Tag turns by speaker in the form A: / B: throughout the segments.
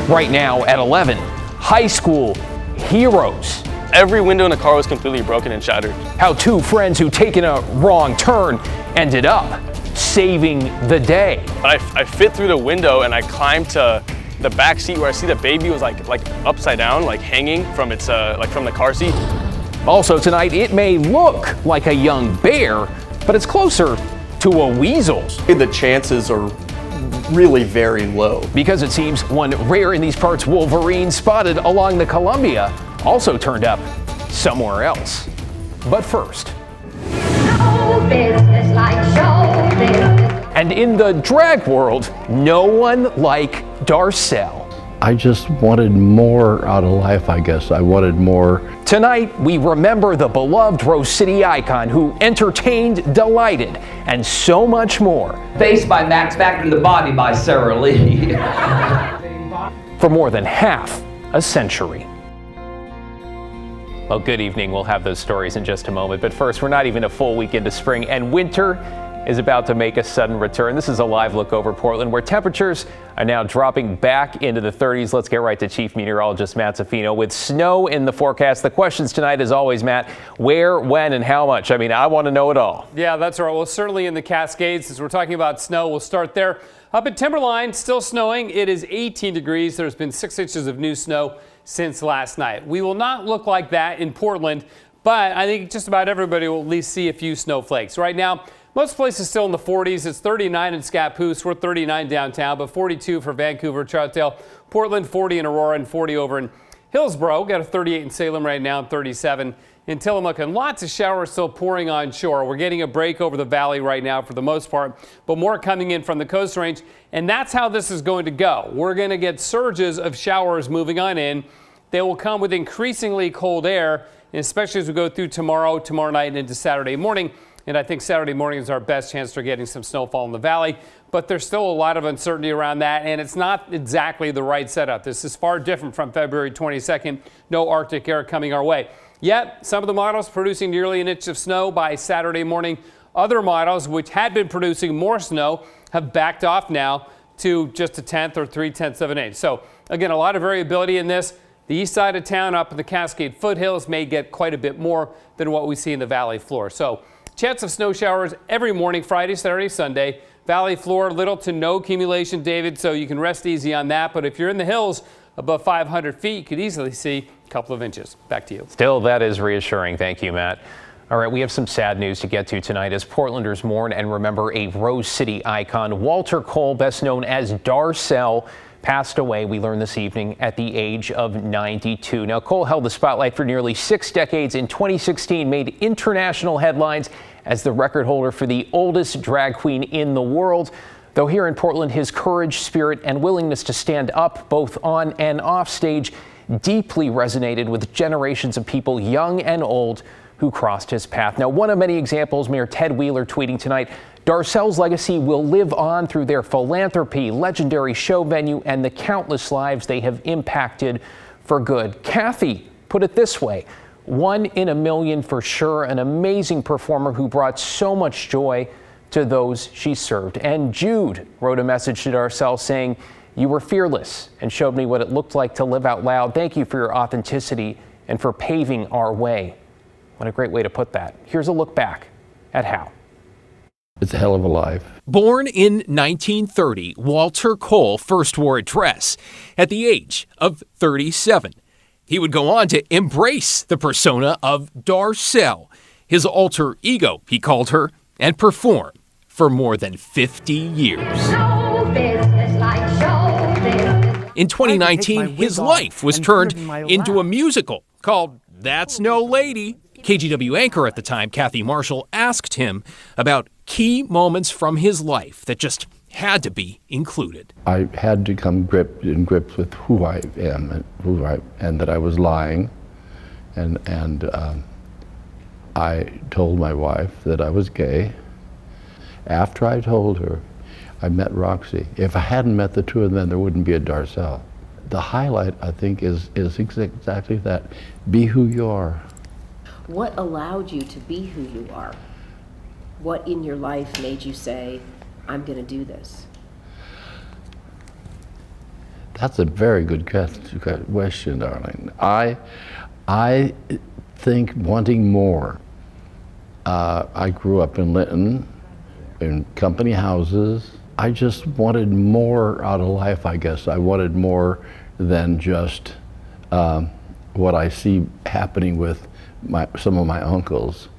A: Right now at 11, high school heroes.
B: Every window in the car was completely broken and shattered.
A: How two friends who taken a wrong turn ended up saving the day.
B: I fit through the window and I climbed to the back seat where I see the baby was like upside down, like hanging from its from the car seat.
A: Also tonight, it may look like a young bear, but it's closer to a weasel.
C: The chances are really very low.
A: Because it seems one rare in these parts wolverine spotted along the Columbia also turned up somewhere else. But first.
D: Show business like show business.
A: And in the drag world, no one like Darcel.
E: I just wanted more out of life, I guess. I wanted more.
A: Tonight, we remember the beloved Rose City icon who entertained, delighted, and so much more.
F: Face by Max, back in the body by Sarah Lee.
A: For more than half a century. Well, good evening. We'll have those stories in just a moment. But first, we're not even a full week into spring, and winter is about to make a sudden return. This is a live look over Portland, where temperatures are now dropping back into the 30s. Let's get right to Chief Meteorologist Matt Zaffino with snow in the forecast. The questions tonight, as always, Matt, where, when, and how much? I mean, I want to know it all.
G: Yeah, that's right. Well, certainly in the Cascades, since we're talking about snow, we'll start there. Up at Timberline, still snowing. It is 18 degrees. There's been 6 inches of new snow since last night. We will not look like that in Portland, but I think just about everybody will at least see a few snowflakes. Right now, most places still in the 40s. It's 39 in Scappoose. We're 39 downtown, but 42 for Vancouver, Troutdale, Portland, 40 in Aurora, and 40 over in Hillsborough. Got a 38 in Salem right now, and 37 in Tillamook, and lots of showers still pouring on shore. We're getting a break over the valley right now for the most part, but more coming in from the Coast Range, and that's how this is going to go. We're going to get surges of showers moving on in. They will come with increasingly cold air, especially as we go through tomorrow night, and into Saturday morning. And I think Saturday morning is our best chance for getting some snowfall in the valley. But there's still a lot of uncertainty around that, and it's not exactly the right setup. This is far different from February 22nd. No Arctic air coming our way. Yet, some of the models producing nearly an inch of snow by Saturday morning. Other models, which had been producing more snow, have backed off now to just a tenth or 3/10 of an inch. So, again, a lot of variability in this. The east side of town up in the Cascade foothills may get quite a bit more than what we see in the valley floor. So, chance of snow showers every morning, Friday, Saturday, Sunday. Valley floor, little to no accumulation, David, so you can rest easy on that. But if you're in the hills above 500 feet, you could easily see a couple of inches. Back to you.
A: Still, that is reassuring. Thank you, Matt. All right, we have some sad news to get to tonight as Portlanders mourn and remember a Rose City icon. Walter Cole, best known as Darcel, passed away, we learned this evening, at the age of 92. Now, Cole held the spotlight for nearly 6 decades. In 2016, made international headlines as the record holder for the oldest drag queen in the world. Though here in Portland, his courage, spirit, and willingness to stand up both on and off stage deeply resonated with generations of people, young and old, who crossed his path. Now, one of many examples, Mayor Ted Wheeler tweeting tonight, Darcel's legacy will live on through their philanthropy, legendary show venue, and the countless lives they have impacted for good. Kathy put it this way, 1 in a million for sure, an amazing performer who brought so much joy to those she served. And Jude wrote a message to Darcel saying, "You were fearless and showed me what it looked like to live out loud. Thank you for your authenticity and for paving our way." What a great way to put that. Here's a look back at how.
E: It's a hell of a life.
H: Born in 1930, Walter Cole first wore a dress at the age of 37. He would go on to embrace the persona of Darcel, his alter ego, he called her, and perform for more than 50 years.
D: Show business like show business.
H: In 2019, his life was turned into a musical called That's No Lady. KGW anchor at the time, Kathy Marshall, asked him about key moments from his life that just had to be included.
E: I had to come in grips with who I am and that I was lying. And I told my wife that I was gay. After I told her, I met Roxy. If I hadn't met the two of them, there wouldn't be a Darcel. The highlight, I think, is exactly that. Be who you are.
I: What allowed you to be who you are? What in your life made you say, I'm going to do this?
E: That's a very good question, darling. I think wanting more. I grew up in Linton, in company houses. I just wanted more out of life, I guess. I wanted more than just what I see happening with some of my uncles.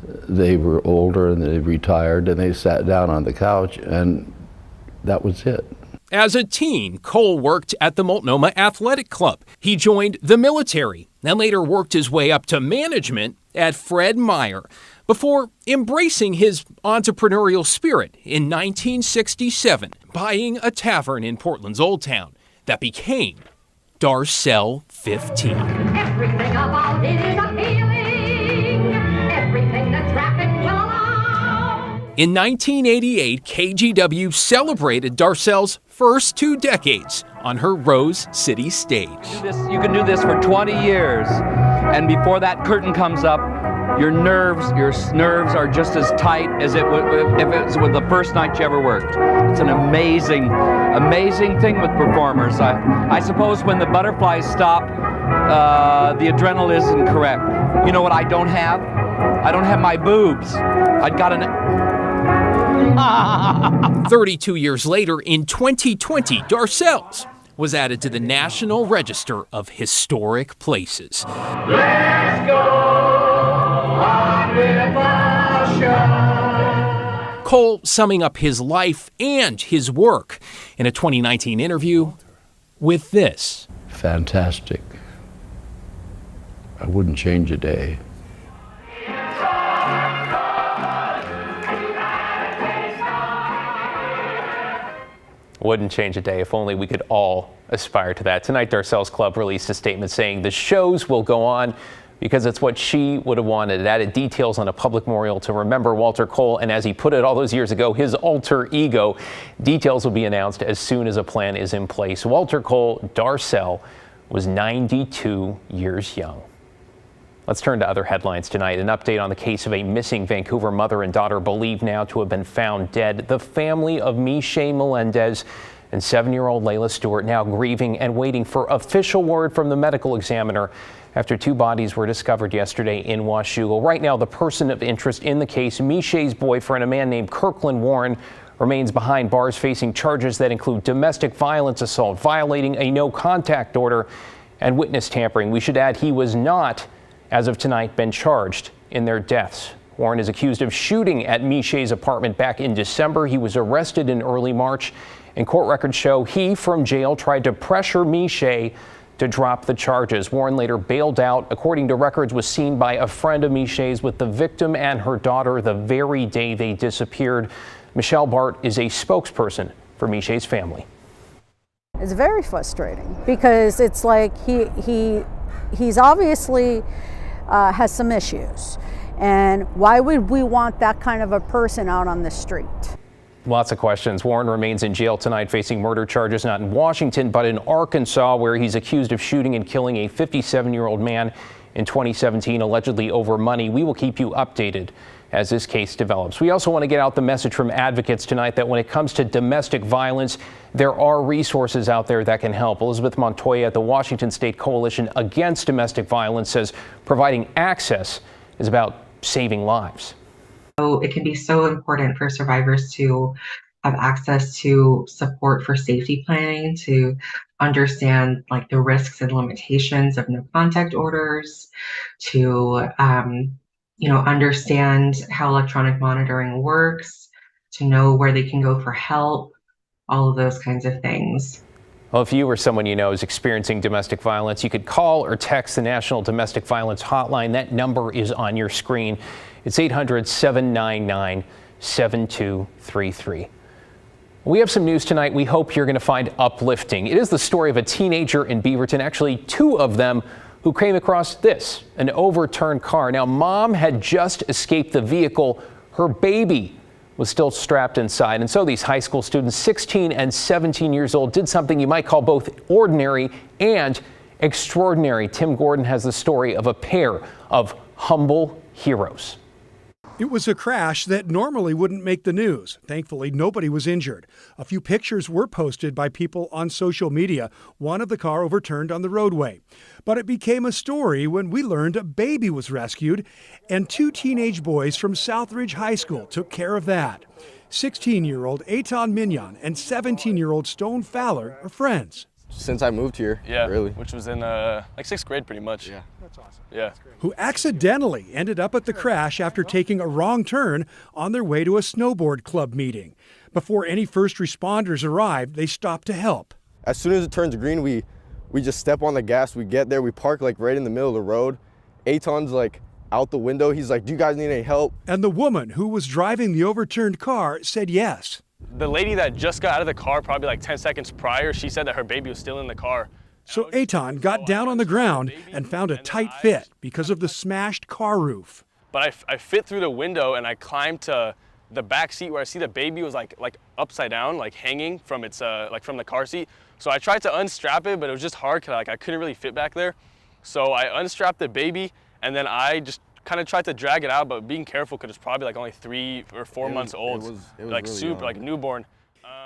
E: They were older and they retired and they sat down on the couch and that was it.
H: As a teen, Cole worked at the Multnomah Athletic Club. He joined the military and later worked his way up to management at Fred Meyer before embracing his entrepreneurial spirit in 1967, buying a tavern in Portland's Old Town that became Darcel 15.
D: Everything about it is appealing. Everything that's rapid will allow.
H: In 1988, KGW celebrated Darcel's first 2 decades on her Rose City stage.
F: You can do this for 20 years, and before that curtain comes up, your nerves are just as tight as if it was the first night you ever worked. It's an amazing thing with performers. I suppose when the butterflies stop, the adrenaline isn't correct. You know what I don't have? I don't have my boobs. I'd got an...
H: 32 years later, in 2020, Darcel's was added to the National Register of Historic Places.
F: Let's go on with the show.
H: Cole summing up his life and his work in a 2019 interview with this.
E: Fantastic. I wouldn't change a day.
A: Wouldn't change a day. If only we could all aspire to that. Tonight, Darcel's club released a statement saying the shows will go on because it's what she would have wanted. It added details on a public memorial to remember Walter Cole, and as he put it all those years ago, his alter ego. Details will be announced as soon as a plan is in place. Walter Cole, Darcel, was 92 years young. Let's turn to other headlines tonight. An update on the case of a missing Vancouver mother and daughter believed now to have been found dead. The family of Michelle Melendez and 7-year-old Layla Stewart now grieving and waiting for official word from the medical examiner after 2 bodies were discovered yesterday in Washougal. Right now, the person of interest in the case, Michelle's boyfriend, a man named Kirkland Warren, remains behind bars facing charges that include domestic violence assault, violating a no-contact order, and witness tampering. We should add he was not, as of tonight, been charged in their deaths. Warren is accused of shooting at Michelle's apartment back in December. He was arrested in early March, and court records show he, from jail, tried to pressure Michelle to drop the charges. Warren later bailed out. According to records, was seen by a friend of Michelle's with the victim and her daughter the very day they disappeared. Michelle Bart is a spokesperson for Michelle's family.
J: It's very frustrating because it's like he's obviously has some issues, and why would we want that kind of a person out on the street?
A: Lots of questions. Warren remains in jail tonight facing murder charges, not in Washington, but in Arkansas, where he's accused of shooting and killing a 57-year-old man in 2017, allegedly over money. We will keep you updated as this case develops. We also want to get out the message from advocates tonight that when it comes to domestic violence, there are resources out there that can help. Elizabeth Montoya at the Washington State Coalition Against Domestic Violence says providing access is about saving lives.
K: So it can be so important for survivors to have access to support for safety planning, to understand like the risks and limitations of no contact orders, to understand how electronic monitoring works, to know where they can go for help, all of those kinds of things.
A: Well, if you or someone you know is experiencing domestic violence, you could call or text the National Domestic Violence Hotline. That number is on your screen. It's 800-799-7233. We have some news tonight we hope you're going to find uplifting. It is the story of a teenager in Beaverton, actually 2 of them, who came across this, an overturned car. Now, mom had just escaped the vehicle. Her baby was still strapped inside. And so these high school students, 16 and 17 years old, did something you might call both ordinary and extraordinary. Tim Gordon has the story of a pair of humble heroes.
L: It was a crash that normally wouldn't make the news. Thankfully, nobody was injured. A few pictures were posted by people on social media, one of the car overturned on the roadway. But it became a story when we learned a baby was rescued, and 2 teenage boys from Southridge High School took care of that. 16-year-old Eitan Mignon and 17-year-old Stone Fowler are friends.
M: Since I moved here,
B: yeah,
M: really.
B: Which was in like 6th grade pretty much.
M: Yeah.
L: That's awesome.
B: Yeah.
L: Who accidentally ended up at the crash after taking a wrong turn on their way to a snowboard club meeting. Before any first responders arrived, they stopped to help.
M: As soon as it turns green, we just step on the gas, we get there, we park like right in the middle of the road. Eitan's like out the window, he's like, do you guys need any help?
L: And the woman who was driving the overturned car said yes.
B: The lady that just got out of the car probably like 10 seconds prior, she said that her baby was still in the car.
L: So Eitan got down on the ground and found a tight fit because of the smashed car roof.
B: But I fit through the window and I climbed to the back seat where I see the baby was like upside down, like hanging from its from the car seat. So I tried to unstrap it, but it was just hard because I couldn't really fit back there. So I unstrapped the baby and then I just kind of tried to drag it out, but being careful because it's probably like only 3 or 4 months old,
M: it was
B: like
M: really
B: super,
M: young.
B: like newborn.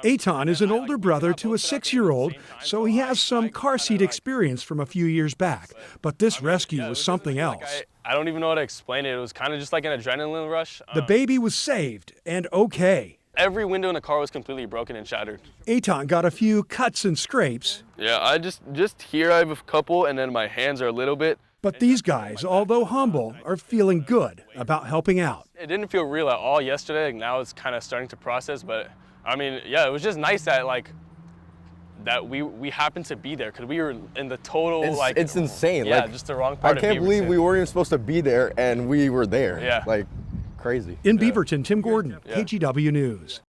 L: Eitan is an older brother to a 6-year-old, so he has some car seat experience from a few years back. But this rescue was something else.
B: I don't even know how to explain it. It was kind of just like an adrenaline rush.
L: The baby was saved and okay.
B: Every window in the car was completely broken and shattered.
L: Eitan got a few cuts and scrapes.
B: Yeah, I just here I have a couple, and then my hands are a little bit.
L: But these guys, although humble, are feeling good about helping out.
B: It didn't feel real at all yesterday. Now it's kind of starting to process, but I mean, yeah, it was just nice that we happened to be there because we were in the total
M: It's insane.
B: Yeah,
M: like,
B: just the wrong part.
M: I can't believe we weren't even supposed to be there and we were there.
B: Yeah.
M: Like crazy.
L: In Beaverton, Tim Gordon, KGW News.